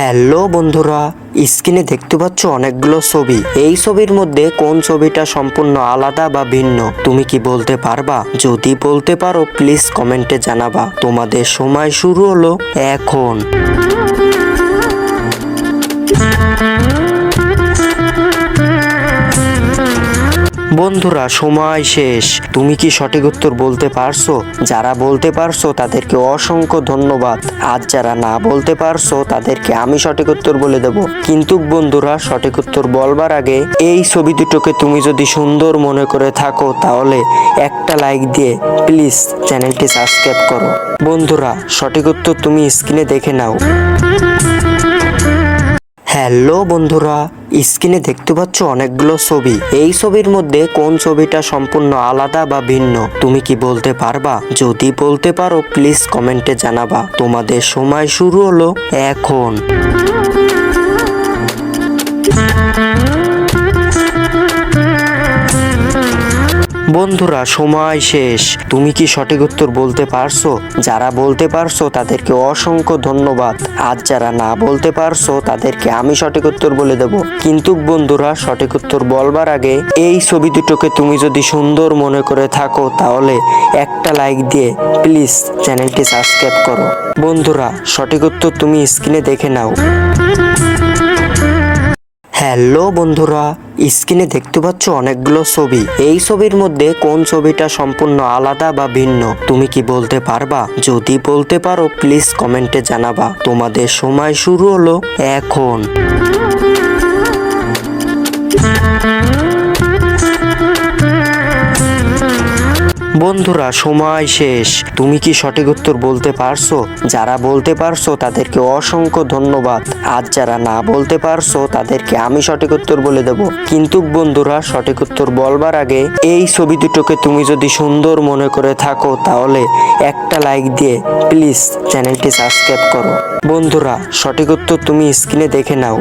Hello বন্ধুরা, স্ক্রিনে দেখতে পাচ্ছ অনেকগুলো ছবি। এই ছবির মধ্যে কোন ছবিটা সম্পূর্ণ আলাদা বা ভিন্ন তুমি কি বলতে পারবা? যদি বলতে পারো প্লিজ কমেন্টে জানাবা। তোমাদের সময় শুরু হলো এখন। বন্ধুরা সময় শেষ। তুমি কি সঠিক উত্তর বলতে পারছো? যারা বলতে পারছো তাদেরকে অসংখ্য ধন্যবাদ। আর যারা না বলতে পারছো তাদেরকে আমি সঠিক উত্তর বলে দেব। কিন্তু বন্ধুরা সঠিক উত্তর বলবার আগে এই ছবি দুটোকে তুমি যদি সুন্দর মনে করে থাকো তাহলে একটা লাইক দিয়ে প্লিজ চ্যানেলটি সাবস্ক্রাইব করো। বন্ধুরা সঠিক উত্তর তুমি স্ক্রিনে দেখে নাও। হ্যালো বন্ধুরা, স্ক্রিনে দেখতে পাচ্ছ অনেকগুলো ছবি। এই ছবির মধ্যে কোন ছবিটা সম্পূর্ণ আলাদা বা ভিন্ন তুমি কি বলতে পারবা? যদি বলতে পারো প্লিজ কমেন্টে জানাবা। তোমাদের সময় শুরু হলো এখন। বন্ধুরা সময় শেষ। তুমি কি সঠিক উত্তর বলতে পারছো? যারা বলতে পারছো তাদেরকে অসংখ্য ধন্যবাদ। আর যারা না বলতে পারছো তাদেরকে আমি সঠিক উত্তর বলে দেব। কিন্তু বন্ধুরা সঠিক উত্তর বলবার আগে এই ছবি দুটোকে তুমি যদি সুন্দর মনে করে থাকো তাহলে একটা লাইক দিয়ে প্লিজ চ্যানেলটি সাবস্ক্রাইব করো। বন্ধুরা সঠিক উত্তর তুমি স্ক্রিনে দেখে নাও। হ্যালো বন্ধুরা, স্ক্রিনে দেখতে পাচ্ছ অনেকগুলো ছবি। এই ছবির মধ্যে কোন ছবিটা সম্পূর্ণ আলাদা বা ভিন্ন তুমি কি বলতে পারবা? যদি বলতে পারো প্লিজ কমেন্টে জানাবা। তোমাদের সময় শুরু হলো এখন। বন্ধুরা সময় শেষ। তুমি কি সঠিক উত্তর বলতে পারছো? যারা বলতে পারছো তাদেরকে অসংখ্য ধন্যবাদ। আর যারা না বলতে পারছো তাদেরকে আমি সঠিক উত্তর বলে দেব। কিন্তু বন্ধুরা সঠিক উত্তর বলবার আগে এই ছবি দুটোকে তুমি যদি সুন্দর মনে করে থাকো তাহলে একটা লাইক দিয়ে প্লিজ চ্যানেলটি সাবস্ক্রাইব করো। বন্ধুরা সঠিক উত্তর তুমি স্ক্রিনে দেখে নাও।